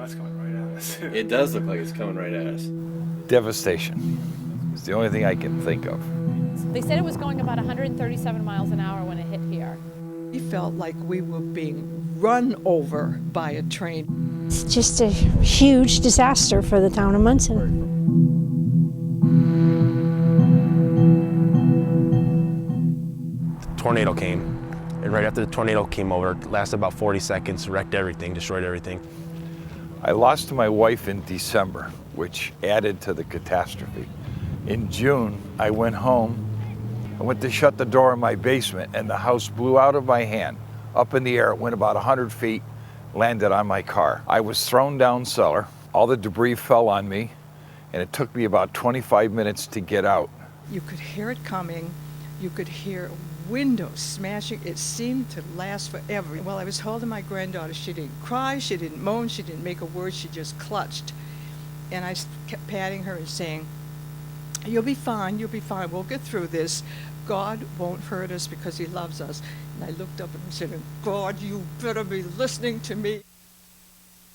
know it's coming right at us. It does look like it's coming right at us. Devastation is the only thing I can think of. They said it was going about 137 miles an hour when it hit here. We felt like we were being run over by a train. It's just a huge disaster for the town of Monson. The tornado came, and right after the tornado came over, it lasted about 40 seconds, wrecked everything, destroyed everything. I lost my wife in December, which added to the catastrophe. In June, I went home. I went to shut the door in my basement, and the house blew out of my hand. Up in the air, it went about 100 feet, landed on my car. I was thrown down cellar. All the debris fell on me, and it took me about 25 minutes to get out. You could hear it coming. You could hear windows smashing. It seemed to last forever. While I was holding my granddaughter, she didn't cry, she didn't moan, she didn't make a word, she just clutched. And I kept patting her and saying, "You'll be fine, we'll get through this. God won't hurt us because he loves us." And I looked up and I said, "God, you better be listening to me."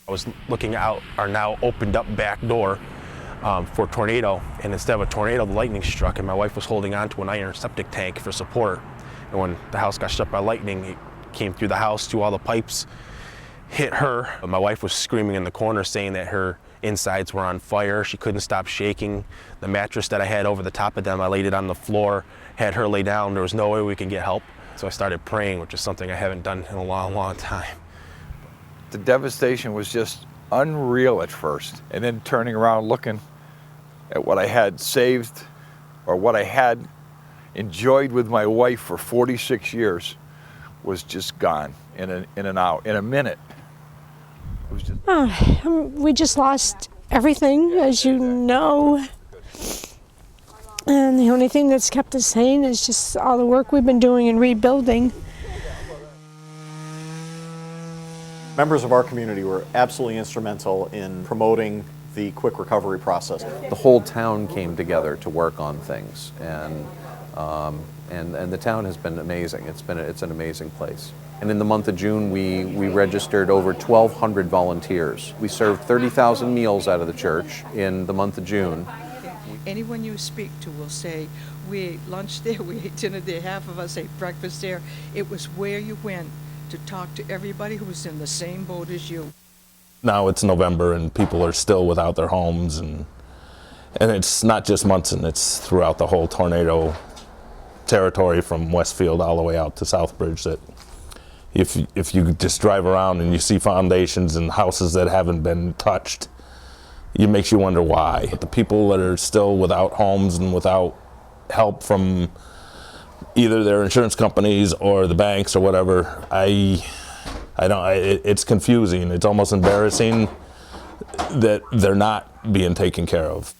I was looking out our now opened up back door for a tornado, and instead of a tornado, the lightning struck, and my wife was holding on to an iron septic tank for support. And when the house got struck by lightning, it came through the house, through all the pipes, hit her. My wife was screaming in the corner saying that her insides were on fire. She couldn't stop shaking. The mattress that I had over the top of them, I laid it on the floor, had her lay down. There was no way we could get help. So I started praying, which is something I haven't done in a long, long time. The devastation was just unreal at first. And then turning around looking at what I had saved or what I had enjoyed with my wife for 46 years was just gone in an hour, in a minute. It was just... We just lost everything, as you know. And the only thing that's kept us sane is just all the work we've been doing in rebuilding. Members of our community were absolutely instrumental in promoting the quick recovery process. The whole town came together to work on things, and the town has been amazing. It's an amazing place. And in the month of June, we registered over 1,200 volunteers. We served 30,000 meals out of the church in the month of June. Anyone you speak to will say, "We ate lunch there, we ate dinner there, half of us ate breakfast there." It was where you went to talk to everybody who was in the same boat as you. Now it's November and people are still without their homes, and it's not just Monson, it's throughout the whole tornado territory from Westfield all the way out to Southbridge. That if you just drive around and you see foundations and houses that haven't been touched, it makes you wonder why. But the people that are still without homes and without help from either their insurance companies or the banks or whatever, it's confusing. It's almost embarrassing that they're not being taken care of.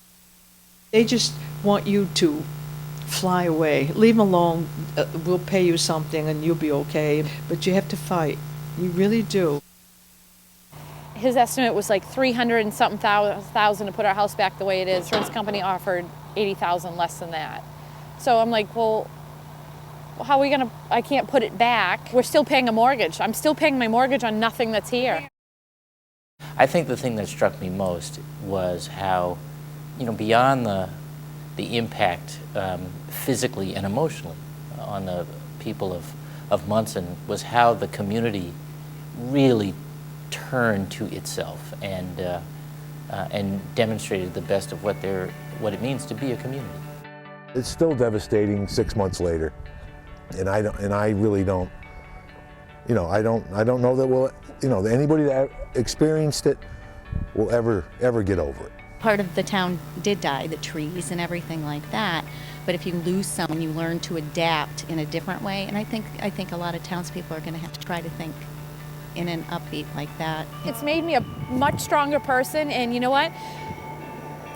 They just want you to fly away. Leave them alone. We'll pay you something and you'll be okay. But you have to fight. You really do. His estimate was like 300 and something thousand to put our house back the way it is. Insurance company offered 80,000 less than that. So I'm like, well, how are we gonna, I can't put it back. We're still paying a mortgage. I'm still paying my mortgage on nothing that's here. I think the thing that struck me most was how, beyond the impact physically and emotionally on the people of Monson, was how the community really turned to itself and demonstrated the best of what it means to be a community. It's still devastating 6 months later, and I really don't, I don't know that anybody that experienced it will ever get over it. Part of the town did die, the trees and everything like that. But if you lose someone, you learn to adapt in a different way. And I think a lot of townspeople are going to have to try to think in an upbeat like that. It's made me a much stronger person, and you know what?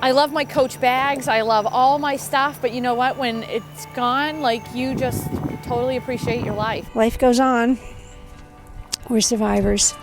I love my Coach bags, I love all my stuff, but you know what? When it's gone, you just totally appreciate your life. Life goes on. We're survivors.